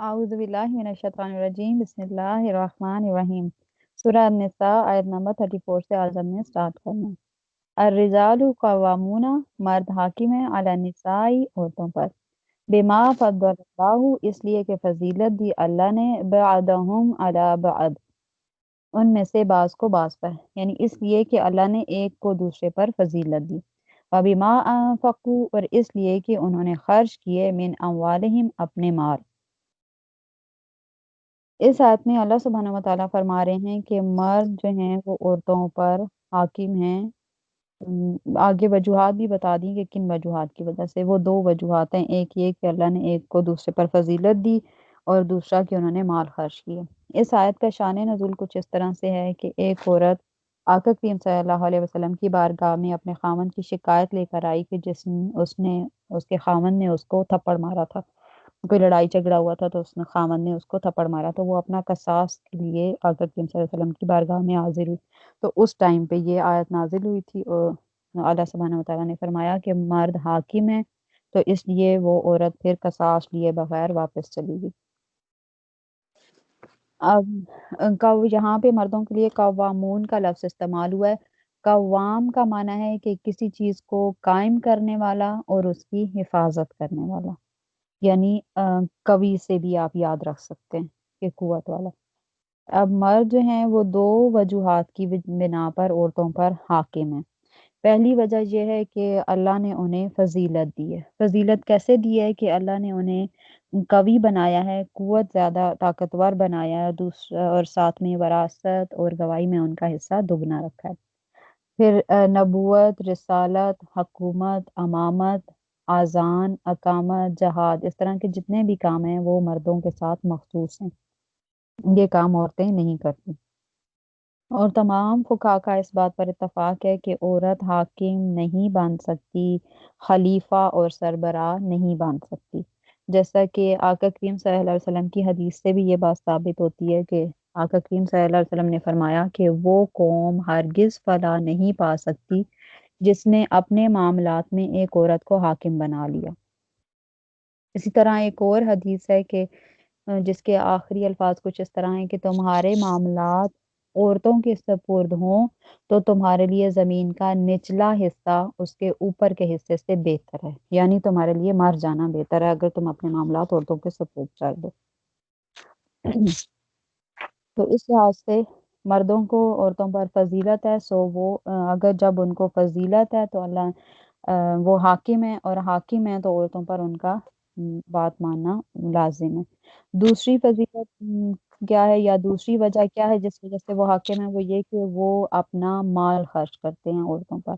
اعوذ باللہ من الشیطان الرجیم بسم اللہ الرحمن الرحیم سورہ النساء آیت نمبر 34 سے آج ہم نے سٹارٹ کرنا ہے۔ الرجال قوامون، مرد حاکم ہیں، علی النساء، عورتوں پر، بما فضل اللہ، اس لیے کہ فضیلت دی اللہ نے، بعضهم علی بعض، ان میں سے بعض کو بعض پر، یعنی اس لیے کہ اللہ نے ایک کو دوسرے پر فضیلت دی، وبما انفقوا، اور اس لیے کہ انہوں نے خرچ کیے، من اموالہم، اپنے مال۔ اس آیت میں اللہ سبحانہ و تعالیٰ فرما رہے ہیں کہ مرد جو ہیں وہ عورتوں پر حاکم ہیں۔ آگے وجوہات بھی بتا دی کہ کن وجوہات کی وجہ سے۔ وہ دو وجوہات ہیں، ایک یہ کہ اللہ نے ایک کو دوسرے پر فضیلت دی، اور دوسرا کہ انہوں نے مال خرچ کیے۔ اس آیت کا شان نزول کچھ اس طرح سے ہے کہ ایک عورت آقا کریم صلی اللہ علیہ وسلم کی بارگاہ میں اپنے خاوند کی شکایت لے کر آئی کہ اس کے خاوند نے اس کو تھپڑ مارا تھا، کوئی لڑائی جھگڑا ہوا تھا تو اس نے خاوند نے اس کو تھپڑ مارا، تو وہ اپنا قصاص کے لیے آقا کریم صلی اللہ علیہ وسلم کی بارگاہ میں حاضر ہوئی۔ تو اس ٹائم پہ یہ آیت نازل ہوئی تھی، اور اللہ سبحانہ وتعالیٰ نے فرمایا کہ مرد حاکم ہے، تو اس لیے وہ عورت پھر قصاص لیے بغیر واپس چلی گئی۔ اب یہاں پہ مردوں کے لیے قوامون کا لفظ استعمال ہوا ہے۔ قوام کا معنی ہے کہ کسی چیز کو قائم کرنے والا اور اس کی حفاظت کرنے والا، یعنی قوی سے بھی آپ یاد رکھ سکتے ہیں کہ قوت والا۔ اب مرد جو ہیں وہ دو وجوہات کی بنا پر عورتوں پر حاکم ہیں۔ پہلی وجہ یہ ہے کہ اللہ نے انہیں فضیلت دی ہے۔ فضیلت کیسے دی ہے کہ اللہ نے انہیں قوی بنایا ہے، قوت زیادہ طاقتور بنایا ہے، اور ساتھ میں وراثت اور گواہی میں ان کا حصہ دگنا رکھا ہے۔ پھر نبوت، رسالت، حکومت، امامت، اذان، اقامت، جہاد، اس طرح کے جتنے بھی کام ہیں وہ مردوں کے ساتھ مخصوص ہیں، یہ کام عورتیں نہیں کرتی۔ اور تمام فقہا کا اس بات پر اتفاق ہے کہ عورت حاکم نہیں بن سکتی، خلیفہ اور سربراہ نہیں بن سکتی، جیسا کہ آقا کریم صلی اللہ علیہ وسلم کی حدیث سے بھی یہ بات ثابت ہوتی ہے کہ آقا کریم صلی اللہ علیہ وسلم نے فرمایا کہ وہ قوم ہرگز فلاح نہیں پا سکتی جس نے اپنے معاملات میں ایک عورت کو حاکم بنا لیا۔ اسی طرح ایک اور حدیث ہے کہ جس کے آخری الفاظ کچھ اس طرح ہیں کہ تمہارے معاملات عورتوں کے سپرد ہوں تو تمہارے لیے زمین کا نچلا حصہ اس کے اوپر کے حصے سے بہتر ہے، یعنی تمہارے لیے مر جانا بہتر ہے اگر تم اپنے معاملات عورتوں کے سپرد کر دو۔ تو اس لحاظ سے مردوں کو عورتوں پر فضیلت ہے، سو وہ اگر جب ان کو فضیلت ہے تو اللہ وہ حاکم ہے، اور حاکم ہے تو عورتوں پر ان کا بات ماننا لازم ہے۔ دوسری فضیلت کیا ہے یا دوسری وجہ کیا ہے جس وجہ سے وہ حاکم ہے، وہ یہ کہ وہ اپنا مال خرچ کرتے ہیں عورتوں پر۔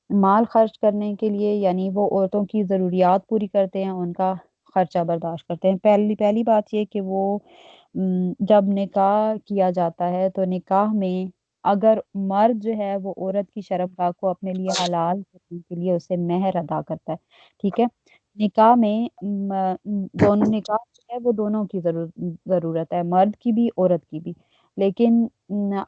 مال خرچ کرنے کے لیے یعنی وہ عورتوں کی ضروریات پوری کرتے ہیں، ان کا خرچہ برداشت کرتے ہیں۔ پہلی بات یہ کہ وہ جب نکاح کیا جاتا ہے تو نکاح میں اگر مرد جو ہے وہ عورت کی شرمگاہ کو اپنے لیے حلال کرنے کے لیے اسے مہر ادا کرتا ہے، ٹھیک ہے۔ نکاح میں دونوں نکاح جو ہے وہ دونوں کی ضرورت ہے، مرد کی بھی عورت کی بھی، لیکن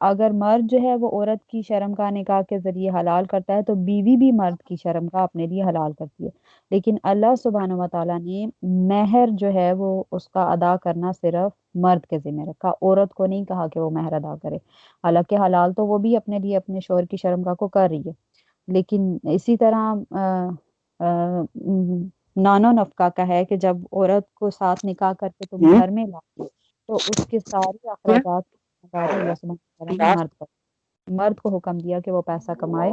اگر مرد جو ہے وہ عورت کی شرمگاہ نکاح کے ذریعے حلال کرتا ہے تو بیوی بھی مرد کی شرمگاہ اپنے لیے حلال کرتی ہے، لیکن اللہ سبحانہ و تعالیٰ نے مہر جو ہے وہ اس کا ادا کرنا صرف مرد کے ذمہ رکھا، عورت کو نہیں کہا کہ وہ مہر ادا کرے، حالانکہ حلال تو وہ بھی اپنے لیے اپنے شوہر کی شرمگاہ کو کر رہی ہے، لیکن اسی طرح نان و نفقہ کا ہے کہ جب عورت کو ساتھ نکاح کر کے تم گھر میں لاتے تو اس کے سارے اخراجات کی ذمہ داری اللہ سبحانہ وتعالیٰ نے مرد کو حکم دیا کہ وہ پیسہ کمائے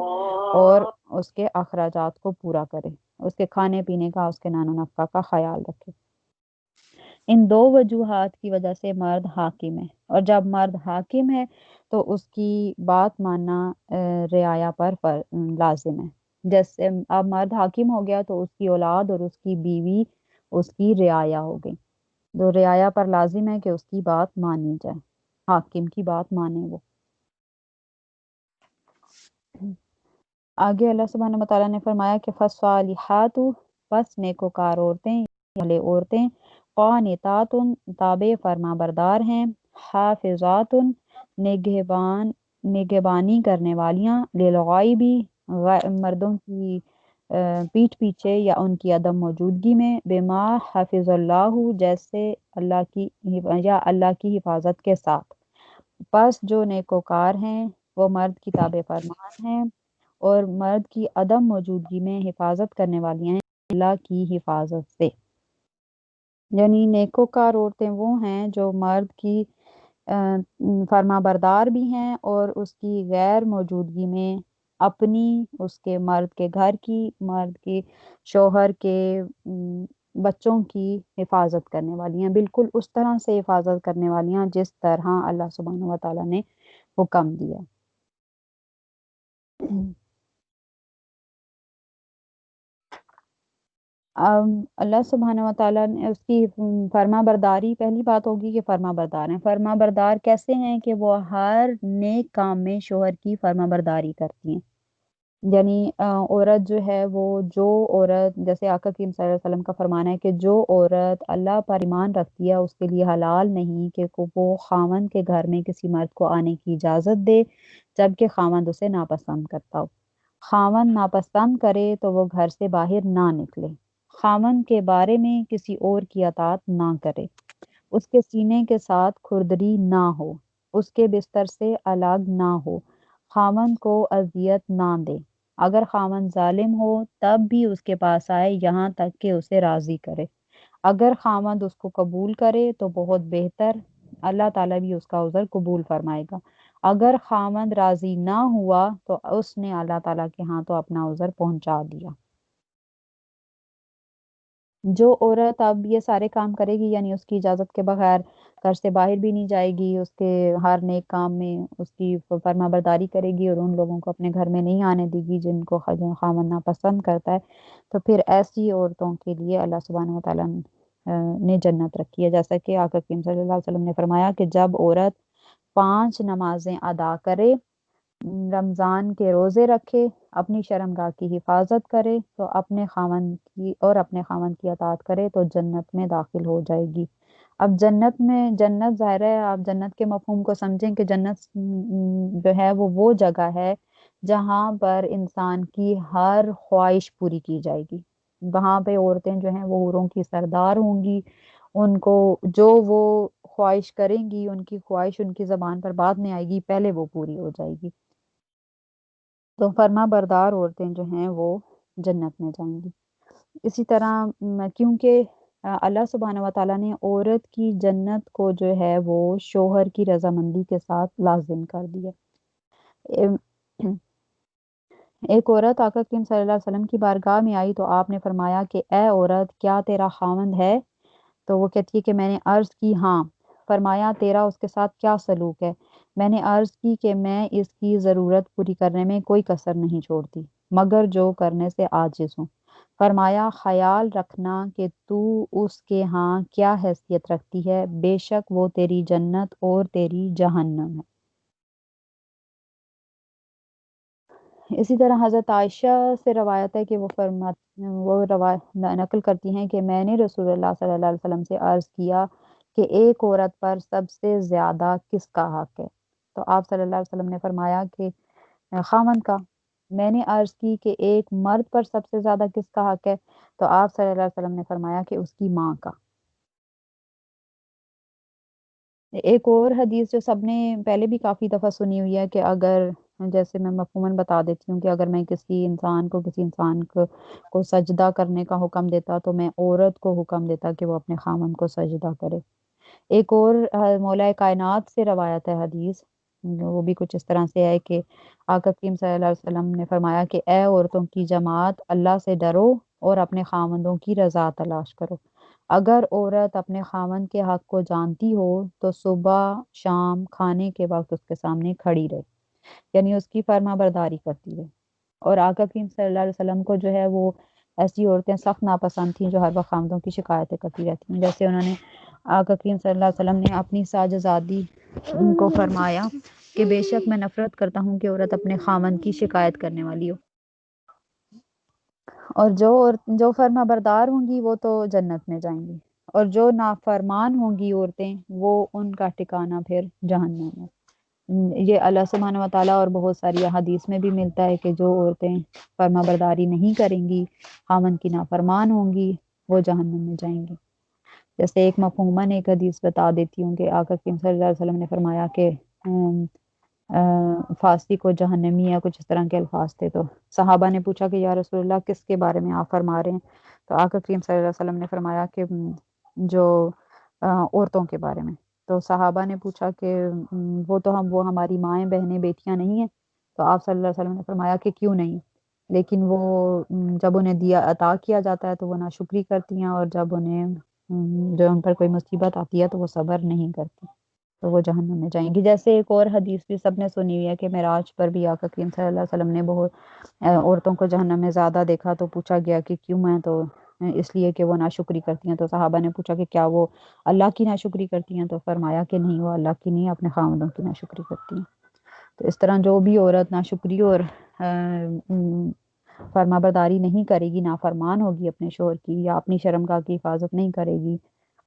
اور اس کے اخراجات کو پورا کرے، اس کے کھانے پینے کا، اس کے نان و نفقہ کا خیال رکھے۔ ان دو وجوہات کی وجہ سے مرد حاکم ہے، اور جب مرد حاکم ہے تو اس کی بات ماننا رعایا پر لازم ہے۔ جیسے اب مرد حاکم ہو گیا تو اس کی اولاد اور اس کی بیوی اس کی رعایا ہو گئی، تو رعایا پر لازم ہے کہ اس کی بات مانی جائے، حاکم کی بات مانے وہ۔ آگے اللہ سبحانہ وتعالیٰ نے فرمایا کہ فالصالحات، پس نیکوکار عورتیں، والے عورتیں، قانتات، تابع فرما بردار ہیں، حافظات، نگہبانی کرنے والیاں، للغیبی، مردوں کی پیٹھ پیچھے یا ان کی عدم موجودگی میں، بما حفظ اللہ، جیسے اللہ کی حفاظت کے ساتھ۔ پس جو نیکوکار ہیں وہ مرد کی تابع فرمان ہیں اور مرد کی عدم موجودگی میں حفاظت کرنے والی ہیں اللہ کی حفاظت سے۔ یعنی نیکوکار عورتیں وہ ہیں جو مرد کی فرما بردار بھی ہیں اور اس کی غیر موجودگی میں اپنی، اس کے مرد کے گھر کی، مرد کے شوہر کے بچوں کی حفاظت کرنے والی ہیں، بالکل اس طرح سے حفاظت کرنے والی ہیں جس طرح اللہ سبحانہ و تعالیٰ نے حکم دیا۔ اللہ سبحانہ و تعالیٰ نے اس کی فرما برداری، پہلی بات ہوگی کہ فرما بردار ہیں۔ فرما بردار کیسے ہیں کہ وہ ہر نیک کام میں شوہر کی فرما برداری کرتی ہیں۔ یعنی عورت جو ہے وہ، جو عورت، جیسے آقا کریم صلی اللہ علیہ وسلم کا فرمان ہے کہ جو عورت اللہ پر ایمان رکھتی ہے اس کے لیے حلال نہیں کہ وہ خاوند کے گھر میں کسی مرد کو آنے کی اجازت دے جبکہ خاوند اسے ناپسند کرتا ہو۔ خاوند ناپسند کرے تو وہ گھر سے باہر نہ نکلے، خاوند کے بارے میں کسی اور کی اطاعت نہ کرے، اس کے سینے کے ساتھ کھردری نہ ہو، اس کے بستر سے الگ نہ ہو، خاوند کو اذیت نہ دے، اگر خاوند ظالم ہو تب بھی اس کے پاس آئے یہاں تک کہ اسے راضی کرے، اگر خاوند اس کو قبول کرے تو بہت بہتر، اللہ تعالیٰ بھی اس کا عذر قبول فرمائے گا، اگر خاوند راضی نہ ہوا تو اس نے اللہ تعالیٰ کے ہاں تو اپنا عذر پہنچا دیا۔ جو عورت اب یہ سارے کام کرے گی، یعنی اس کی اجازت کے بغیر گھر سے باہر بھی نہیں جائے گی، اس کے ہر نیک کام میں اس کی فرما برداری کرے گی اور ان لوگوں کو اپنے گھر میں نہیں آنے دے گی جن کو خاوند ناپسند کرتا ہے، تو پھر ایسی عورتوں کے لیے اللہ سبحانہ و تعالیٰ نے جنت رکھی ہے۔ جیسا کہ آقا کریم صلی اللہ علیہ وسلم نے فرمایا کہ جب عورت 5 نمازیں ادا کرے، رمضان کے روزے رکھے، اپنی شرمگاہ کی حفاظت کرے تو اپنے خاوند کی اطاعت کرے تو جنت میں داخل ہو جائے گی۔ اب جنت ظاہر ہے، آپ جنت کے مفہوم کو سمجھیں کہ جنت جو ہے وہ جگہ ہے جہاں پر انسان کی ہر خواہش پوری کی جائے گی۔ وہاں پہ عورتیں جو ہیں وہ حوروں کی سردار ہوں گی، ان کو جو وہ خواہش کریں گی، ان کی خواہش ان کی زبان پر بعد میں آئے گی، پہلے وہ پوری ہو جائے گی۔ تو فرما بردار عورتیں جو ہیں وہ جنت میں جائیں گی۔ اسی طرح کیونکہ اللہ سبحانہ و تعالیٰ نے عورت کی جنت کو جو ہے وہ شوہر کی رضامندی کے ساتھ لازم کر دیا۔ ایک عورت آقا کریم صلی اللہ علیہ وسلم کی بارگاہ میں آئی تو آپ نے فرمایا کہ اے عورت، کیا تیرا خاوند ہے؟ تو وہ کہتی ہے کہ میں نے عرض کی ہاں۔ فرمایا تیرا اس کے ساتھ کیا سلوک ہے؟ میں نے عرض کی کہ میں اس کی ضرورت پوری کرنے میں کوئی کسر نہیں چھوڑتی مگر جو کرنے سے عاجز ہوں۔ فرمایا خیال رکھنا کہ تو اس کے ہاں کیا حیثیت رکھتی ہے، بے شک وہ تیری جنت اور تیری جہنم ہے۔ اسی طرح حضرت عائشہ سے روایت ہے کہ نقل کرتی ہیں کہ میں نے رسول اللہ صلی اللہ علیہ وسلم سے عرض کیا کہ ایک عورت پر سب سے زیادہ کس کا حق ہے؟ تو آپ صلی اللہ علیہ وسلم نے فرمایا کہ خاوند کا۔ میں نے عرض کی کہ ایک مرد پر سب سے زیادہ کس کا حق ہے؟ تو آپ صلی اللہ علیہ وسلم نے فرمایا کہ اس کی ماں کا۔ ایک اور حدیث جو سب نے پہلے بھی کافی دفعہ سنی ہوئی ہے کہ اگر، جیسے میں مفہوماً بتا دیتی ہوں کہ اگر میں کسی انسان کو سجدہ کرنے کا حکم دیتا تو میں عورت کو حکم دیتا کہ وہ اپنے خاوند کو سجدہ کرے۔ ایک اور مولا کائنات سے روایت ہے حدیث، وہ بھی کچھ اس طرح سے ہے کہ آقا کریم صلی اللہ علیہ وسلم نے فرمایا کہ اے عورتوں کی جماعت، اللہ سے ڈرو اور اپنے خاوندوں کی رضا تلاش کرو۔ اگر عورت اپنے خاوند کے حق کو جانتی ہو تو صبح شام کھانے کے وقت اس کے سامنے کھڑی رہے، یعنی اس کی فرما برداری کرتی رہے۔ اور آقا کریم صلی اللہ علیہ وسلم کو جو ہے وہ ایسی عورتیں سخت ناپسند تھیں جو ہر وقت خاوندوں کی شکایتیں کرتی رہتی ہیں، جیسے انہوں نے آقا کریم صلی اللہ علیہ وسلم نے اپنی ساجزادی کو فرمایا کہ بے شک میں نفرت کرتا ہوں کہ عورت اپنے خاوند کی شکایت کرنے والی ہو، اور جو فرما بردار ہوں گی وہ تو جنت میں جائیں گی، اور جو نافرمان ہوں گی عورتیں وہ ان کا ٹھکانہ پھر جہنم ہے۔ یہ اللہ سبحانہ و تعالیٰ اور بہت ساری احادیث میں بھی ملتا ہے کہ جو عورتیں فرما برداری نہیں کریں گی، خامن کی نافرمان ہوں گی، وہ جہنم میں جائیں گی۔ جیسے ایک مفہوماً ایک حدیث بتا دیتی ہوں کہ آقا کریم صلی اللہ علیہ وسلم نے فرمایا کہ فاسق کو جہنمی یا کچھ اس طرح کے الفاظ تھے، تو صحابہ نے پوچھا کہ یا رسول اللہ کس کے بارے میں آپ فرما رہے ہیں؟ تو آقا کریم صلی اللہ علیہ وسلم نے فرمایا کہ جو عورتوں کے بارے میں۔ تو صحابہ نے پوچھا کہ وہ ہماری مائیں بہنیں بیٹیاں نہیں ہیں؟ تو آپ صلی اللہ علیہ وسلم نے فرمایا کہ کیوں نہیں، لیکن وہ جب انہیں دیا عطا کیا جاتا ہے تو وہ ناشکری کرتی ہیں، اور جب انہیں جو ان پر کوئی مصیبت آتی ہے تو وہ صبر نہیں کرتی، تو وہ جہنم میں جائیں گی۔ جیسے ایک اور حدیث بھی سب نے سنی ہوئی ہے کہ معراج پر بھی آقا کریم صلی اللہ علیہ وسلم نے بہت عورتوں کو جہنم میں زیادہ دیکھا، تو پوچھا گیا کہ کیوں ہیں؟ تو اس لیے کہ وہ ناشکری کرتی ہیں۔ تو صحابہ نے پوچھا کہ کیا وہ اللہ کی ناشکری کرتی ہیں؟ تو فرمایا کہ نہیں، وہ اللہ کی نہیں، اپنے خاوندوں کی ناشکری کرتی ہیں۔ تو اس طرح جو بھی عورت ناشکری اور فرما برداری نہیں کرے گی، نافرمان ہوگی اپنے شوہر کی، یا اپنی شرمگاہ کی حفاظت نہیں کرے گی،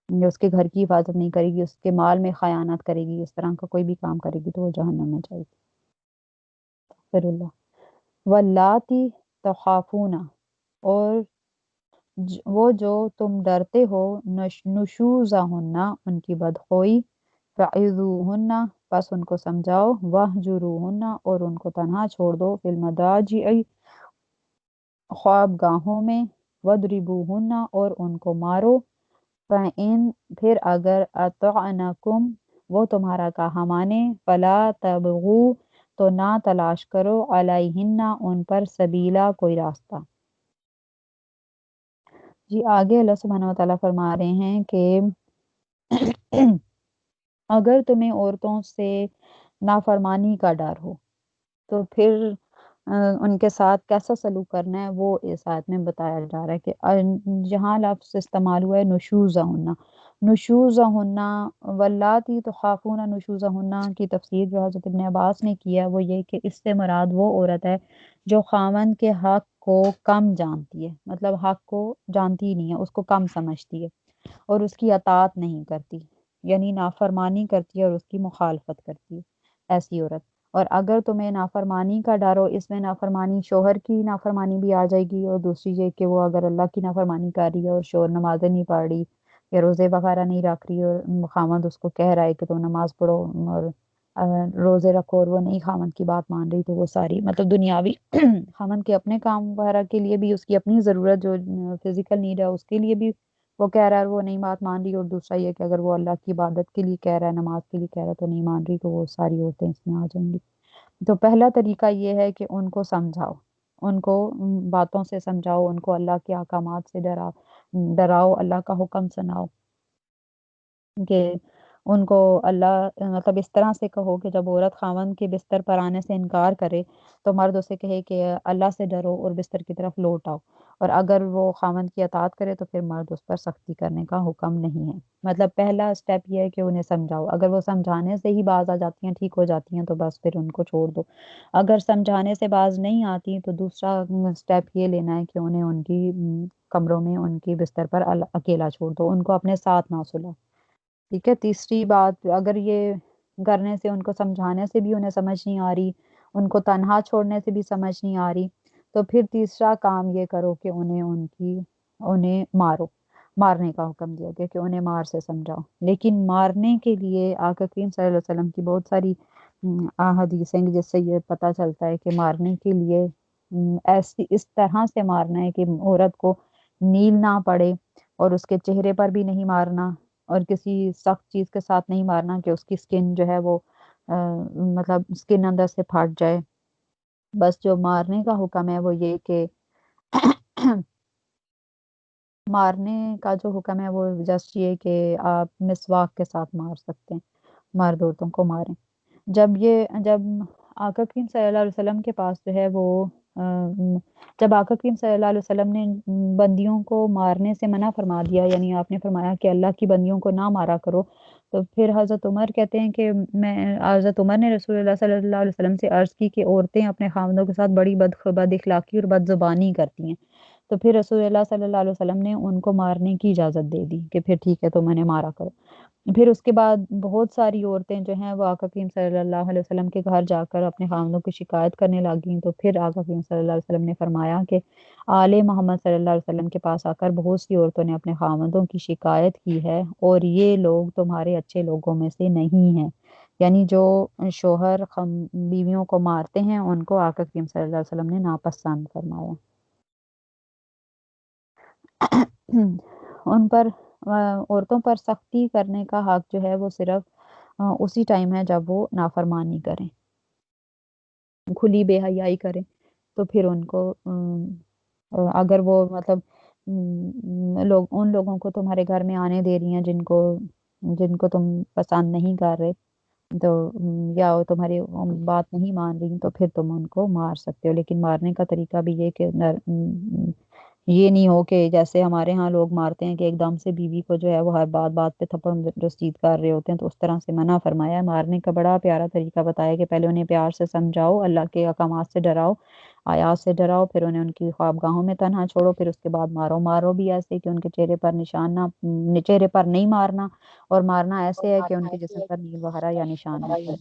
یا اس کے گھر کی حفاظت نہیں کرے گی، اس کے مال میں خیانت کرے گی، اس طرح کا کوئی بھی کام کرے گی، تو وہ جہنم میں جائے گی۔ پھر اللہ واللاتی تخافون، اور وہ جو تم ڈرتے ہو نشوزہن، ان کی بدخوئی، فعظوہن، پس ان کو سمجھاؤ، وہجروہن، اور ان کو تنہا چھوڑ دو، فی المضاجع، خواب گاہوں میں، وَاضْرِبُوهُنَّ، اور ان کو مارو، فَإِن، پھر اگر اطعنکم، وہ تمہارا کہا مانے، فَلَا تَبْغُوا، تو نہ تلاش کرو، علیہن، ان پر، سبیلا، کوئی راستہ۔ جی آگے اللہ سبحانہ وتعالیٰ فرما رہے ہیں کہ اگر تمہیں عورتوں سے نافرمانی کا ڈر ہو تو پھر ان کے ساتھ کیسا سلوک کرنا ہے، وہ اس آیت میں بتایا جا رہا ہے کہ جہاں لفظ استعمال ہوا ہے نشوزہن، نشوزہن واللاتی تخافون نشوزہن کی تفسیر جو حضرت ابن عباس نے کی ہے وہ یہ کہ اس سے مراد وہ عورت ہے جو خاوند کے حق کو کم جانتی ہے، مطلب حق کو جانتی ہی نہیں ہے، اس کو کم سمجھتی ہے اور اس کی اطاعت نہیں کرتی، یعنی نافرمانی کرتی ہے اور اس کی مخالفت کرتی ہے، ایسی عورت۔ اور اگر تمہیں نافرمانی کا ڈر ہو، اس میں نافرمانی شوہر کی نافرمانی بھی آ جائے گی، اور دوسری یہ کہ وہ اگر اللہ کی نافرمانی کر رہی ہے اور شوہر نمازیں نہیں پڑھ رہی یا روزے وغیرہ نہیں رکھ رہی، اور خامند اس کو کہہ رہا ہے کہ تم نماز پڑھو اور روزے رکھو، اور وہ نہیں خامند کی بات مان رہی، تو وہ ساری مطلب دنیاوی خامند کے اپنے کام وغیرہ کے لیے بھی، اس کی اپنی ضرورت جو فزیکل نیڈ ہے اس کے لیے بھی وہ کہہ رہا ہے، وہ نہیں بات مان رہی، اور دوسرا یہ کہ اگر وہ اللہ کی عبادت کے لیے کہہ رہا ہے، نماز کے لیے کہہ رہا ہے تو نہیں مان رہی، تو وہ ساری عورتیں اس میں آ جائیں گی۔ تو پہلا طریقہ یہ ہے کہ ان کو سمجھاؤ، ان کو باتوں سے سمجھاؤ، ان کو اللہ کے احکامات سے ڈراؤ، اللہ کا حکم سناؤ، کہ ان کو اللہ مطلب اس طرح سے کہو کہ جب عورت خاوند کے بستر پر آنے سے انکار کرے تو مرد اسے کہے کہ اللہ سے ڈرو اور بستر کی طرف لوٹ آؤ، اور اگر وہ خاوند کی اطاعت کرے تو پھر مرد اس پر سختی کرنے کا حکم نہیں ہے۔ مطلب پہلا سٹیپ یہ ہے کہ انہیں سمجھاؤ، اگر وہ سمجھانے سے ہی باز آ جاتی ہیں، ٹھیک ہو جاتی ہیں، تو بس پھر ان کو چھوڑ دو۔ اگر سمجھانے سے باز نہیں آتی تو دوسرا سٹیپ یہ لینا ہے کہ انہیں ان کی کمروں میں ان کی بستر پر اکیلا چھوڑ دو، ان کو اپنے ساتھ نہ سلاؤ، ٹھیک ہے۔ تیسری بات، اگر یہ کرنے سے ان کو سمجھانے سے بھی انہیں سمجھ نہیں آ رہی، ان کو تنہا چھوڑنے سے بھی سمجھ نہیں آ رہی، تو پھر تیسرا کام یہ کرو کہ انہیں مارو، مارنے کا حکم دیا گیا کہ انہیں مار سے سمجھاؤ۔ لیکن مارنے کے لیے آقا کریم صلی اللہ علیہ وسلم کی بہت ساری احادیث ہیں جس سے یہ پتہ چلتا ہے کہ مارنے کے لیے اس طرح سے مارنا ہے کہ عورت کو نیل نہ پڑے، اور اس کے چہرے پر بھی نہیں مارنا، اور کسی سخت چیز کے ساتھ نہیں مارنا کہ اس کی سکن جو ہے وہ مطلب سکن اندر سے پھٹ جائے۔ بس جو مارنے کا حکم ہے وہ یہ کہ مارنے کا جو حکم ہے وہ جسٹ یہ کہ آپ مسواک کے ساتھ مار سکتے ہیں، مرد عورتوں کو ماریں۔ جب آقا کریم صلی اللہ علیہ وسلم کے پاس جو ہے وہ جب آقا کریم صلی اللہ علیہ وسلم نے بندیوں کو مارنے سے منع فرما دیا، یعنی آپ نے فرمایا کہ اللہ کی بندیوں کو نہ مارا کرو، تو پھر حضرت عمر کہتے ہیں کہ حضرت عمر نے رسول اللہ صلی اللہ علیہ وسلم سے عرض کی کہ عورتیں اپنے خاوندوں کے ساتھ بڑی بد اخلاقی اور بد زبانی کرتی ہیں، تو پھر رسول اللہ صلی اللہ علیہ وسلم نے ان کو مارنے کی اجازت دے دی کہ پھر ٹھیک ہے تم انہیں مارا کرو۔ پھر اس کے بعد بہت ساری عورتیں جو ہیں وہ آقا کریم صلی اللہ علیہ وسلم کے گھر جا کر اپنے خاوندوں کی شکایت کرنے لگیں، تو پھر آقا کریم صلی اللہ علیہ وسلم نے فرمایا کہ آل محمد صلی اللہ علیہ وسلم کے پاس آ کر بہت سی عورتوں نے اپنے خاوندوں کی شکایت کی ہے اور یہ لوگ تمہارے اچھے لوگوں میں سے نہیں ہیں، یعنی جو شوہر بیویوں کو مارتے ہیں ان کو آقا کریم صلی اللہ علیہ وسلم نے ناپسند فرمایا۔ ان پر عورتوں پر سختی کرنے کا حق جو ہے وہ صرف اسی ٹائم ہے جب وہ نافرمانی کریں، کھلی بے حیائی کریں، تو پھر ان کو اگر وہ مطلب ان لوگوں کو تمہارے گھر میں آنے دے رہی ہیں جن کو تم پسند نہیں کر رہے، تو یا وہ تمہاری بات نہیں مان رہی تو پھر تم ان کو مار سکتے ہو، لیکن مارنے کا طریقہ بھی یہ کہ یہ نہیں ہو کہ جیسے ہمارے ہاں لوگ مارتے ہیں کہ ایک دم سے بیوی کو جو ہے وہ ہر بات بات پہ تھپڑ رسید کر رہے ہوتے ہیں، تو اس طرح سے منع فرمایا ہے۔ مارنے کا بڑا پیارا طریقہ بتایا کہ پہلے انہیں پیار سے سمجھاؤ، اللہ کے احکامات سے ڈراؤ، آیات سے ڈراؤ، پھر انہیں ان کی خوابگاہوں میں تنہا چھوڑو، پھر اس کے بعد مارو بھی ایسے کہ ان کے چہرے پر نشان نہ، چہرے پر نہیں مارنا، اور مارنا ایسے ہے کہ ان کے جسم پر نیل وغیرہ یا نشان نہ پڑے،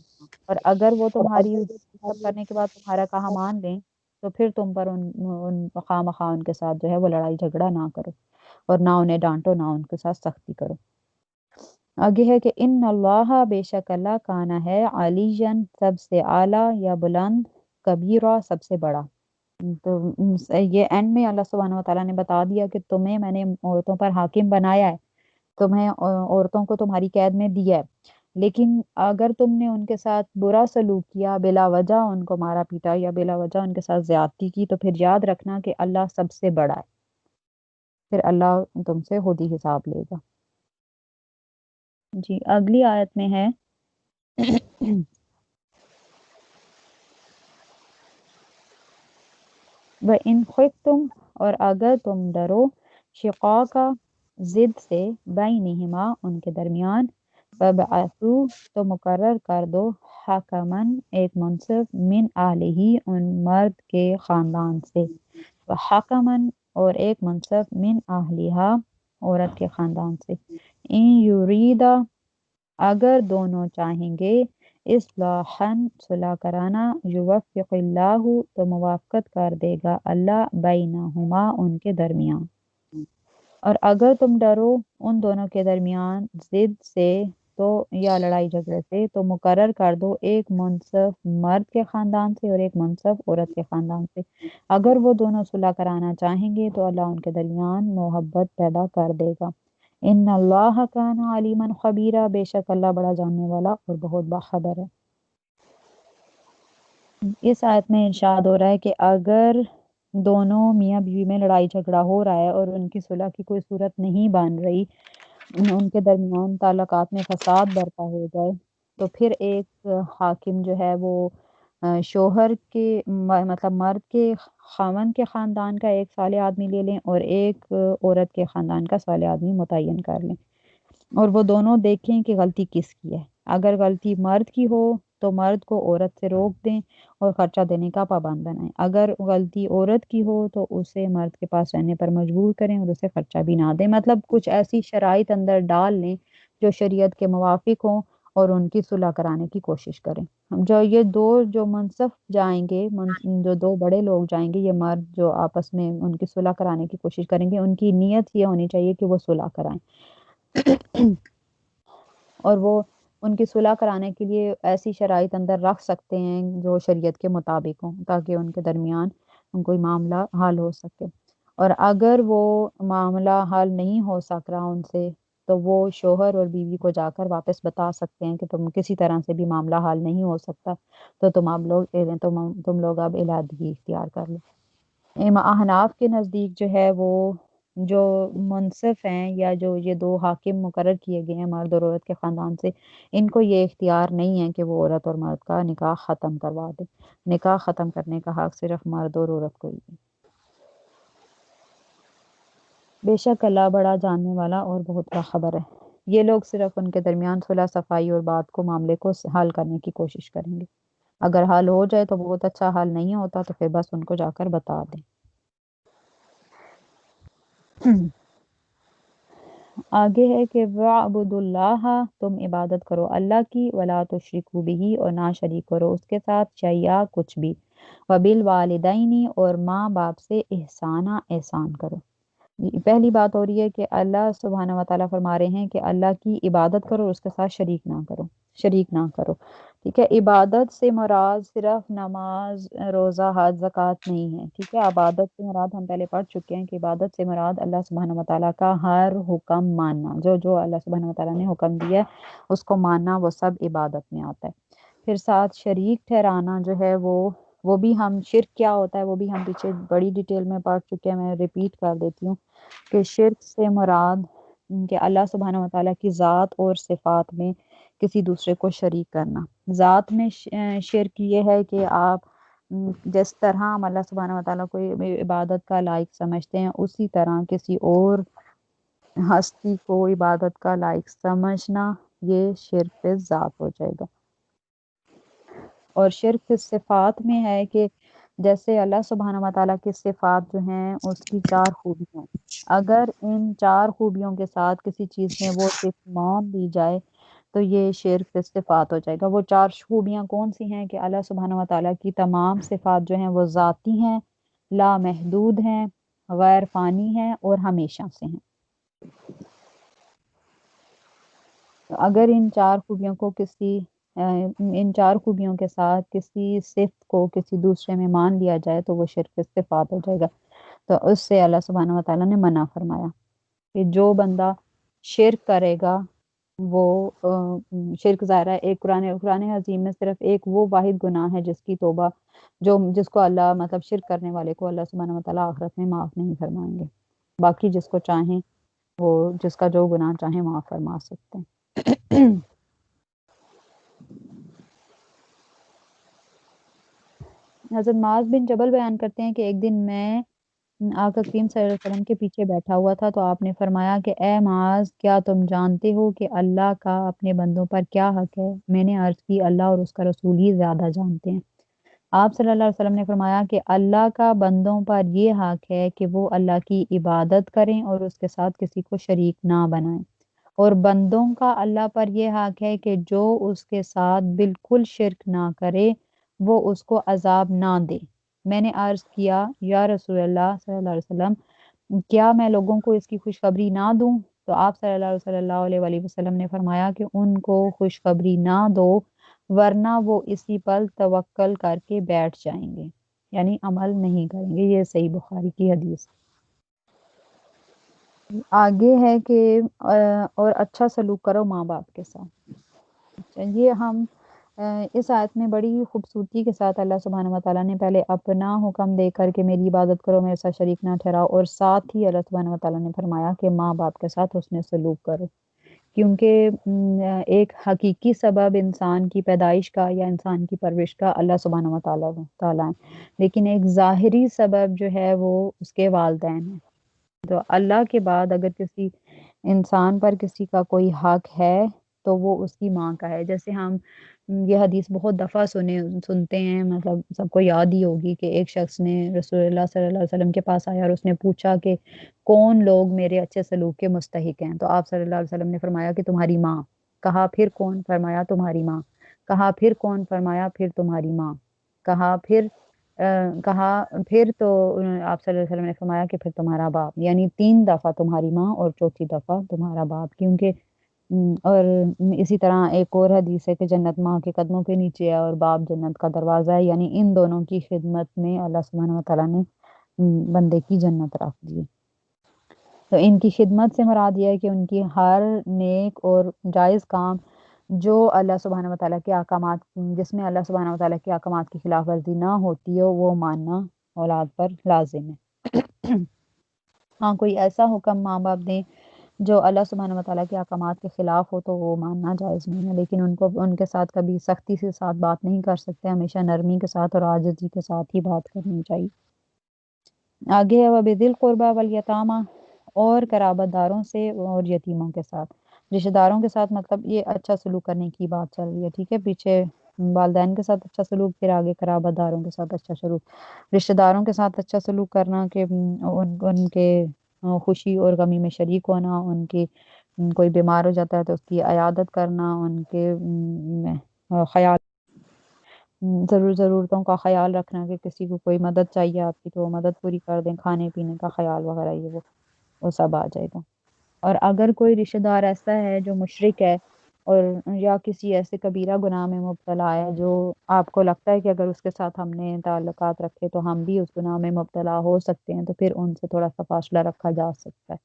اور اگر وہ تمہاری سب کرنے کے بعد تمہارا کہا مان لیں تو پھر تم پر ان خواہ مخواہ ان کے ساتھ جو ہے وہ لڑائی جھگڑا نہ کرو، اور نہ انہیں ڈانٹو، نہ ان کے ساتھ سختی کرو۔ آگے ہے کہ ان اللہ، بے شک اللہ، کانا ہے، علیًا، سب سے اعلیٰ یا بلند، کبیرہ، سب سے بڑا۔ تو یہ اینڈ میں اللہ سبحانہ وتعالیٰ نے بتا دیا کہ تمہیں میں نے عورتوں پر حاکم بنایا ہے، تمہیں عورتوں کو تمہاری قید میں دیا ہے، لیکن اگر تم نے ان کے ساتھ برا سلوک کیا، بلا وجہ ان کو مارا پیٹا یا بلا وجہ ان کے ساتھ زیادتی کی، تو پھر یاد رکھنا کہ اللہ سب سے بڑا ہے، پھر اللہ تم سے خود ہی حساب لے گا۔ جی اگلی آیت میں ہے وَإِنْ خِفْتُمْ، اور اگر تم ڈرو، شقاق، ضد سے، بینہما، ان کے درمیان، فَبْعَثُوا، تو مقرر کر دو، حکماً، ایک منصف، من اہلہ، ان مرد کے خاندان سے، وحکماً، اور ایک منصف، من اہلہا، عورت کے خاندان سے، ان یریدا، اگر دونوں چاہیں گے، اصلاحاً، صلح کرانا، یوفق اللہ، تو موافقت کر دے گا اللہ، بینہما، ان کے درمیان۔ اور اگر تم ڈرو ان دونوں کے درمیان ضد سے، تو یا لڑائی جھگڑے سے، تو مقرر کر دو ایک منصف مرد کے خاندان سے اور ایک منصف عورت کے خاندان سے، اگر وہ دونوں صلح کرانا چاہیں گے تو اللہ ان کے درمیان محبت پیدا کر دے گا۔ ان اللہ کان علیما خبیرا، بے شک اللہ بڑا جاننے والا اور بہت باخبر ہے۔ اس آیت میں ارشاد ہو رہا ہے کہ اگر دونوں میاں بیوی میں لڑائی جھگڑا ہو رہا ہے اور ان کی صلح کی کوئی صورت نہیں بن رہی، ان کے درمیان تعلقات میں فساد برپا ہو جائے، تو پھر ایک حاکم جو ہے وہ شوہر کے مطلب مرد کے خاوند کے خاندان کا ایک صالح آدمی لے لیں اور ایک عورت کے خاندان کا صالح آدمی متعین کر لیں، اور وہ دونوں دیکھیں کہ غلطی کس کی ہے۔ اگر غلطی مرد کی ہو تو مرد کو عورت سے روک دیں اور خرچہ دینے کا پابند بنائیں، اگر غلطی عورت کی ہو تو اسے مرد کے پاس رہنے پر مجبور کریں اور اسے خرچہ بھی نہ دیں، مطلب کچھ ایسی شرائط اندر ڈال لیں جو شریعت کے موافق ہوں اور ان کی صلح کرانے کی کوشش کریں۔ جو یہ دو جو منصف جائیں گے، جو دو بڑے لوگ جائیں گے، یہ مرد جو آپس میں ان کی صلح کرانے کی کوشش کریں گے، ان کی نیت یہ ہونی چاہیے کہ وہ صلح کرائیں اور وہ ان کی صلح کرانے کے لیے ایسی شرائط اندر رکھ سکتے ہیں جو شریعت کے مطابق ہوں، تاکہ ان کے درمیان کوئی معاملہ حل ہو سکے، اور اگر وہ معاملہ حل نہیں ہو سک رہا ان سے، تو وہ شوہر اور بیوی کو جا کر واپس بتا سکتے ہیں کہ تم کسی طرح سے بھی معاملہ حل نہیں ہو سکتا، تو تم لوگ اب علیحدگی اختیار کر لو۔ احناف کے نزدیک جو ہے وہ جو منصف ہیں یا جو یہ دو حاکم مقرر کیے گئے ہیں مرد اور عورت کے خاندان سے، ان کو یہ اختیار نہیں ہے کہ وہ عورت اور مرد کا نکاح ختم کروا دے، نکاح ختم کرنے کا حق صرف مرد اور عورت کو ہی ہے۔ بے شک اللہ بڑا جاننے والا اور بہت باخبر ہے۔ یہ لوگ صرف ان کے درمیان صلح صفائی اور بات کو معاملے کو حل کرنے کی کوشش کریں گے، اگر حل ہو جائے تو بہت اچھا، حل نہیں ہوتا تو پھر بس ان کو جا کر بتا دیں۔ آگے ہے کہ وَاعْبُدُوا تم عبادت کرو اللہ کی، وَلَا تُشْرِكُوا بِهِ اور نہ شریک کرو اس کے ساتھ شیئا کچھ بھی، وَبِالْوَالِدَيْنِ اور ماں باپ سے احسانہ احسان کرو۔ پہلی بات ہو رہی ہے کہ اللہ سبحانہ و تعالیٰ فرما رہے ہیں کہ اللہ کی عبادت کرو اور اس کے ساتھ شریک نہ کرو۔ ٹھیک ہے، عبادت سے مراد صرف نماز، روزہ، حج، زکوٰۃ نہیں ہے۔ ٹھیک ہے، عبادت سے مراد ہم پہلے پڑھ چکے ہیں کہ عبادت سے مراد اللہ سبحانہ و تعالیٰ کا ہر حکم ماننا، جو اللہ سبحانہ و تعالیٰ نے حکم دیا ہے اس کو ماننا، وہ سب عبادت میں آتا ہے۔ پھر ساتھ شریک ٹھہرانا جو ہے وہ بھی ہم، شرک کیا ہوتا ہے وہ بھی ہم پیچھے بڑی ڈیٹیل میں پڑھ چکے ہیں، میں ریپیٹ کر دیتی ہوں کہ شرک سے مراد کہ اللہ سبحانہ و تعالیٰ کی ذات اور صفات میں کسی دوسرے کو شریک کرنا۔ ذات میں شرک یہ ہے کہ آپ جس طرح ہم اللہ سبحانہ و تعالیٰ کو عبادت کا لائق سمجھتے ہیں اسی طرح کسی اور ہستی کو عبادت کا لائق سمجھنا، یہ شرک پہ ذات ہو جائے گا۔ اور شرک صفات میں ہے کہ جیسے اللہ سبحانہ و تعالیٰ کی صفات جو ہیں اس کی 4 خوبیاں ہیں، اگر ان 4 خوبیوں کے ساتھ کسی چیز میں وہ صرف مان لی جائے تو یہ شرک صفات ہو جائے گا۔ وہ 4 خوبیاں کون سی ہیں کہ اللہ سبحانہ و تعالیٰ کی تمام صفات جو ہیں وہ ذاتی ہیں، لا محدود ہیں، غیر فانی ہیں اور ہمیشہ سے ہیں۔ اگر ان 4 خوبیوں کو ان 4 خوبیوں کے ساتھ کسی صفت کو کسی دوسرے میں مان لیا جائے تو وہ شرک صفات ہو جائے گا۔ تو اس سے اللہ سبحانہ و تعالیٰ نے منع فرمایا کہ جو بندہ شرک کرے گا وہ شرک ظاہرہ ہے ایک قرآن عظیم میں صرف ایک وہ واحد گناہ ہے جس کی توبہ جس کو اللہ مطلب شرک کرنے والے کو اللہ سبحانہ و تعالیٰ آخرت میں معاف نہیں فرمائیں گے، باقی جس کو چاہیں وہ جس کا جو گناہ چاہیں معاف فرما سکتے ہیں۔ حضرت معاذ بن جبل بیان کرتے ہیں کہ ایک دن میں آقا کریم صلی اللہ علیہ وسلم کے پیچھے بیٹھا ہوا تھا تو آپ نے فرمایا کہ اے معاذ، کیا تم جانتے ہو کہ اللہ کا اپنے بندوں پر کیا حق ہے؟ میں نے عرض کی اللہ اور اس کا رسول ہی زیادہ جانتے ہیں۔ آپ صلی اللہ علیہ وسلم نے فرمایا کہ اللہ کا بندوں پر یہ حق ہے کہ وہ اللہ کی عبادت کریں اور اس کے ساتھ کسی کو شریک نہ بنائیں، اور بندوں کا اللہ پر یہ حق ہے کہ جو اس کے ساتھ بالکل شرک نہ کرے وہ اس کو عذاب نہ دے۔ میں نے عرض کیا یا رسول اللہ صلی اللہ علیہ وسلم، کیا میں لوگوں کو اس کی خوشخبری نہ دوں؟ تو آپ صلی اللہ علیہ وآلہ وسلم نے فرمایا کہ ان کو خوشخبری نہ دو ورنہ وہ اسی پر توکل کر کے بیٹھ جائیں گے، یعنی عمل نہیں کریں گے۔ یہ صحیح بخاری کی حدیث۔ آگے ہے کہ اور اچھا سلوک کرو ماں باپ کے ساتھ۔ یہ ہم اس آیت میں بڑی خوبصورتی کے ساتھ اللہ سبحانہ و تعالیٰ نے پہلے اپنا حکم دے کر کہ میری عبادت کرو، میرے ساتھ شریک نہ ٹھہراؤ، اور ساتھ ہی اللہ سبحانہ و تعالیٰ نے فرمایا کہ ماں باپ کے ساتھ حسن سلوک کرو، کیونکہ ایک حقیقی سبب انسان کی پیدائش کا یا انسان کی پرورش کا اللہ سبحانہ و تعالیٰ ہے، لیکن ایک ظاہری سبب جو ہے وہ اس کے والدین ہیں۔ تو اللہ کے بعد اگر کسی انسان پر کسی کا کوئی حق ہے تو وہ اس کی ماں کا ہے۔ جیسے ہم یہ حدیث بہت دفعہ سنتے ہیں، مطلب سب کو یاد ہی ہوگی کہ ایک شخص نے رسول اللہ صلی اللہ علیہ وسلم کے پاس آیا اور اس نے پوچھا کہ کون لوگ میرے اچھے سلوک کے مستحق ہیں؟ تو آپ صلی اللہ علیہ وسلم نے فرمایا کہ تمہاری ماں۔ کہا پھر کون؟ فرمایا تمہاری ماں۔ کہا پھر کون؟ فرمایا پھر تمہاری ماں۔ کہا پھر تو آپ صلی اللہ علیہ وسلم نے فرمایا کہ پھر تمہارا باپ، یعنی 3 دفعہ تمہاری ماں اور چوتھی دفعہ تمہارا باپ، کیونکہ اور اسی طرح ایک اور حدیث ہے کہ جنت ماں کے قدموں کے نیچے ہے اور باپ جنت کا دروازہ ہے، یعنی ان دونوں کی خدمت میں اللہ سبحانہ و تعالیٰ نے بندے کی جنت رکھ دی۔ تو ان کی خدمت سے مراد یہ ہے کہ ان کی ہر نیک اور جائز کام جو اللہ سبحانہ و تعالیٰ کے احکامات، جس میں اللہ سبحانہ و تعالیٰ کے احکامات کی خلاف ورزی نہ ہوتی ہو، وہ ماننا اولاد پر لازم ہے۔ ہاں کوئی ایسا حکم ماں باپ دیں جو اللہ سبحانہ و تعالیٰ کے احکامات کے خلاف ہو تو وہ ماننا جائز نہیں ہے، لیکن ان کے ساتھ کبھی سختی سے ساتھ بات نہیں کر سکتے، ہمیشہ نرمی کے ساتھ اور عاجزی کے ساتھ ہی بات کرنی چاہیے۔ آگے ہے وَبِذِی الْقُرْبَىٰ وَالْیَتَامَىٰ، اور قرابت داروں سے اور یتیموں کے ساتھ۔ رشتہ داروں کے ساتھ مطلب یہ اچھا سلوک کرنے کی بات چل رہی ہے، ٹھیک ہے، پیچھے والدین کے ساتھ اچھا سلوک، پھر آگے قرابت داروں کے ساتھ اچھا سلوک۔ رشتہ داروں کے ساتھ اچھا سلوک کرنا کہ ان کے خوشی اور غمی میں شریک ہونا، ان کی کوئی بیمار ہو جاتا ہے تو اس کی عیادت کرنا، ان کے خیال ضرورتوں کا خیال رکھنا کہ کسی کو کوئی مدد چاہیے آپ کی تو وہ مدد پوری کر دیں، کھانے پینے کا خیال وغیرہ یہ وہ سب آ جائے گا۔ اور اگر کوئی رشتہ دار ایسا ہے جو مشرک ہے اور یا کسی ایسے کبیرہ گناہ میں مبتلا ہے جو آپ کو لگتا ہے کہ اگر اس کے ساتھ ہم نے تعلقات رکھے تو ہم بھی اس گناہ میں مبتلا ہو سکتے ہیں، تو پھر ان سے تھوڑا سا فاصلہ رکھا جا سکتا ہے،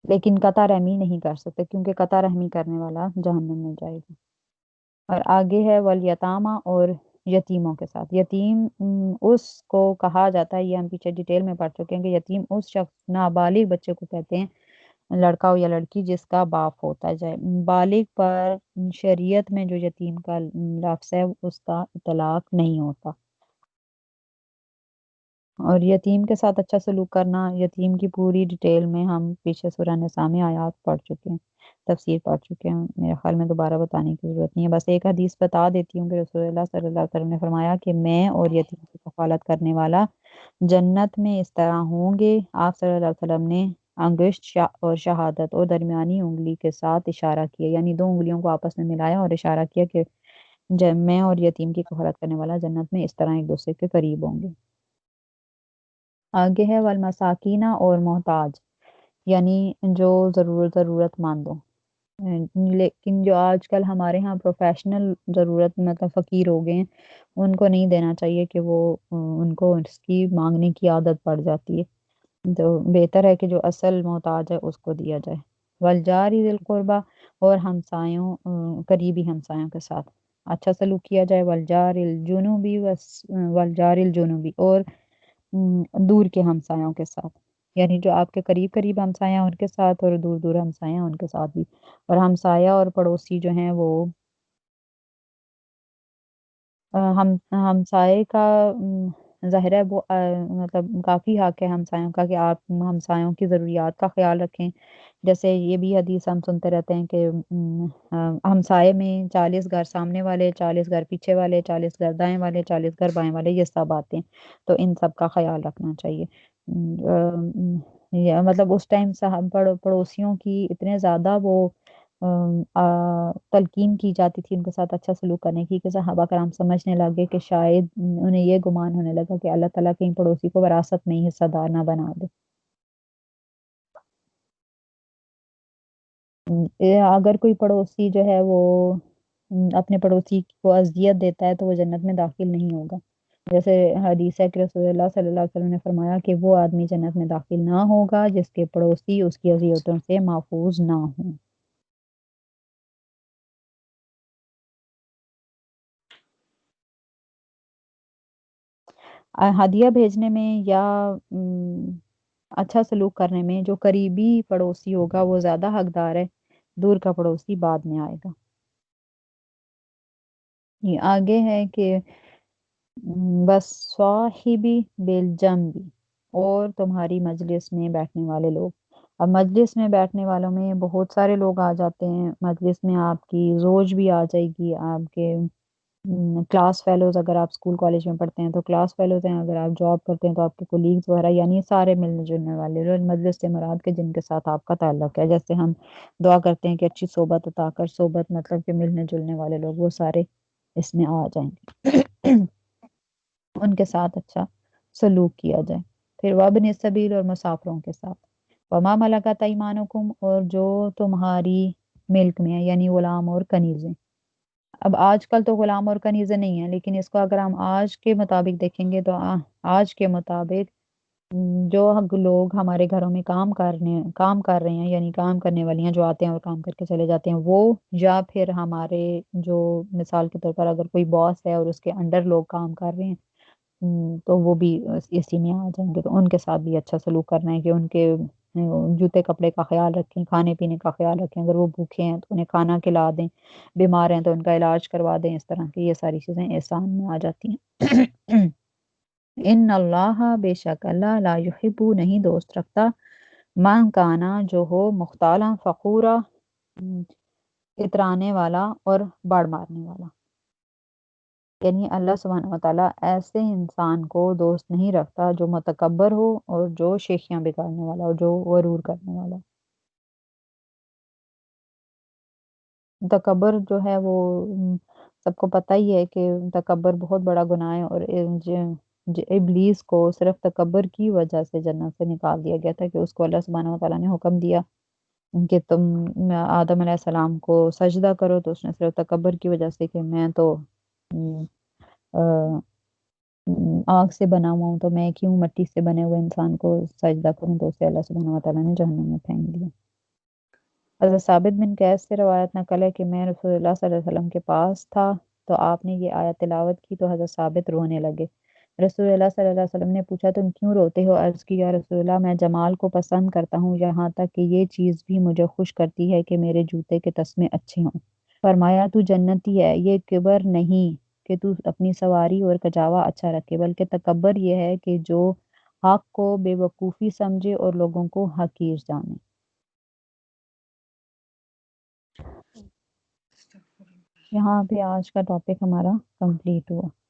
لیکن قطع رحمی نہیں کر سکتے کیونکہ قطع رحمی کرنے والا جہنم میں جائے گا۔ اور آگے ہے والیتامہ اور یتیموں کے ساتھ۔ یتیم اس کو کہا جاتا ہے، یہ ہم پیچھے ڈیٹیل میں پڑھ چکے ہیں کہ یتیم اس شخص نابالغ بچے کو کہتے ہیں، لڑکا ہو یا لڑکی، جس کا باپ ہوتا جائے۔ بالغ پر شریعت میں جو یتیم کا لفظ ہے اس کا اطلاق نہیں ہوتا۔ اور یتیم کے ساتھ اچھا سلوک کرنا، یتیم کی پوری ڈیٹیل میں ہم پیچھے سورہ نساء میں آیات پڑھ چکے ہیں، تفسیر پڑھ چکے ہیں، میرے خیال میں دوبارہ بتانے کی ضرورت نہیں ہے۔ بس ایک حدیث بتا دیتی ہوں کہ رسول اللہ صلی اللہ علیہ وسلم نے فرمایا کہ میں اور یتیم کی کفالت کرنے والا جنت میں اس طرح ہوں گے۔ آپ صلی اللہ علیہ وسلم نے انگشت اور شہادت اور درمیانی انگلی کے ساتھ اشارہ کیا، یعنی دو انگلیوں کو آپس میں ملایا اور اشارہ کیا کہ جب میں اور یتیم کی کفالت کرنے والا جنت میں اس طرح ایک دوسرے کے قریب ہوں گے۔ آگے ہے والمساکینہ اور محتاج، یعنی جو ضرورت مند ہو، لیکن جو آج کل ہمارے ہاں پروفیشنل ضرورت مطلب فقیر ہو گئے ہیں، ان کو نہیں دینا چاہیے کہ وہ ان کو اس کی مانگنے کی عادت پڑ جاتی ہے، تو بہتر ہے کہ جو اصل محتاج ہے اس کو دیا جائے۔ والجاری ذی القربہ، اور ہمسایوں قریبی ہمسایوں کے ساتھ اچھا سلوک کیا جائے۔ والجار الجنوبی، اور دور کے ہمسایوں کے ساتھ، یعنی جو آپ کے قریب قریب ہمسایہ ہیں ان کے ساتھ اور دور دور ہمسایہ ہیں ان کے ساتھ بھی۔ اور ہمسایہ اور پڑوسی جو ہیں وہ ہم ہمسائے کا ظاہر ہے وہ مطلب کافی حق ہے ہمسایوں کا کہ آپ ہمسایوں کی ضروریات کا خیال رکھیں۔ جیسے یہ بھی حدیث ہم سنتے رہتے ہیں کہ ہمسائے میں 40 گھر سامنے والے، 40 گھر پیچھے والے، 40 گھر دائیں والے، 40 گھر بائیں والے، یہ سب آتے ہیں، تو ان سب کا خیال رکھنا چاہیے۔ مطلب اس ٹائم صاحب پڑوسیوں کی اتنے زیادہ وہ تلقین کی جاتی تھی ان کے ساتھ اچھا سلوک کرنے کی کہ صحابہ کرام سمجھنے لگے کہ شاید انہیں یہ گمان ہونے لگا کہ اللہ تعالیٰ کہیں پڑوسی کو وراثت میں حصہ دار نہ بنا دے۔ اگر کوئی پڑوسی جو ہے وہ اپنے پڑوسی کو اذیت دیتا ہے تو وہ جنت میں داخل نہیں ہوگا، جیسے حدیث ہے کہ رسول اللہ صلی اللہ علیہ وسلم نے فرمایا کہ وہ آدمی جنت میں داخل نہ ہوگا جس کے پڑوسی اس کی اذیتوں سے محفوظ نہ ہوں۔ ہدیہ بھیجنے میں یا اچھا سلوک کرنے میں جو قریبی پڑوسی ہوگا وہ زیادہ حقدار ہے، دور کا پڑوسی بعد میں آئے گا۔ یہ آگے ہے کہ بس صاحبی بالجنبی، اور تمہاری مجلس میں بیٹھنے والے لوگ۔ اب مجلس میں بیٹھنے والوں میں بہت سارے لوگ آ جاتے ہیں، مجلس میں آپ کی زوج بھی آ جائے گی، آپ کے کلاس فیلوز، اگر آپ اسکول کالج میں پڑھتے ہیں تو کلاس فیلوز ہیں، اگر آپ جاب کرتے ہیں تو آپ کے کولیگز وغیرہ، یعنی سارے ملنے جلنے والے لوگ مجلس سے مراد کے جن کے ساتھ آپ کا تعلق ہے۔ جیسے ہم دعا کرتے ہیں کہ اچھی صحبت عطا کر، صحبت مطلب کہ ملنے جلنے والے لوگ، وہ سارے اس میں آ جائیں گے، ان کے ساتھ اچھا سلوک کیا جائے۔ پھر وابن السبیل، اور مسافروں کے ساتھ۔ وما ملکت ایمانکم، اور جو تمہاری ملک میں ہے، یعنی غلام اور کنیزیں۔ اب آج کل تو غلام اور کنیزیں نہیں ہیں، لیکن اس کو اگر ہم آج کے مطابق دیکھیں گے تو آج کے مطابق جو لوگ ہمارے گھروں میں کام کر رہے ہیں، یعنی کام کرنے والی ہیں جو آتے ہیں اور کام کر کے چلے جاتے ہیں وہ، یا پھر ہمارے جو مثال کے طور پر اگر کوئی باس ہے اور اس کے انڈر لوگ کام کر رہے ہیں تو وہ بھی اسی میں آ جائیں گے، تو ان کے ساتھ بھی اچھا سلوک کرنا ہے کہ ان کے جوتے کپڑے کا خیال رکھیں، کھانے پینے کا خیال رکھیں، اگر وہ بھوکے ہیں تو انہیں کھانا کھلا دیں، بیمار ہیں تو ان کا علاج کروا دیں، اس طرح کی یہ ساری چیزیں احسان میں آ جاتی ہیں۔ ان اللہ، بے شک اللہ، لا یحب، نہیں دوست رکھتا، من کانا، جو ہو مختالا فخورا، اترانے والا اور بڑ مارنے والا۔ یعنی اللہ سبحانہ وتعالیٰ ایسے انسان کو دوست نہیں رکھتا جو متکبر ہو اور جو شیخیاں بگاڑنے والا ہو، جو غرور کرنے والا ہو۔ تکبر جو ہے وہ سب کو پتہ ہی ہے کہ تکبر بہت بڑا گناہ ہے، اور ابلیس کو صرف تکبر کی وجہ سے جنت سے نکال دیا گیا تھا کہ اس کو اللہ سبحانہ وتعالیٰ نے حکم دیا کہ تم آدم علیہ السلام کو سجدہ کرو، تو اس نے صرف تکبر کی وجہ سے کہ میں تو م، آ، آگ سے بنا ہوا ہوں، تو میں کیوں مٹی سے بنے ہوئے انسان کو سجدہ کروں، تو اسے اللہ سبحانہ وتعالیٰ نے جہنم میں پھینک دیا۔ حضرت ثابت بن قیس سے روایت نقل ہے کہ میں رسول اللہ صلی اللہ علیہ وسلم کے پاس تھا، تو آپ نے یہ آیت تلاوت کی تو حضرت ثابت رونے لگے۔ رسول اللہ صلی اللہ علیہ وسلم نے پوچھا تم کیوں روتے ہو؟ عرض کی یا رسول اللہ میں جمال کو پسند کرتا ہوں، یہاں تک کہ یہ چیز بھی مجھے خوش کرتی ہے کہ میرے جوتے کے تسمے اچھے ہوں۔ فرمایا تو جنتی ہے، یہ کبر نہیں کہ تو اپنی سواری اور کجاوا اچھا رکھے، بلکہ تکبر یہ ہے کہ جو حق کو بے وقوفی سمجھے اور لوگوں کو حقیر جانے۔ یہاں پہ آج کا ٹاپک ہمارا کمپلیٹ ہوا۔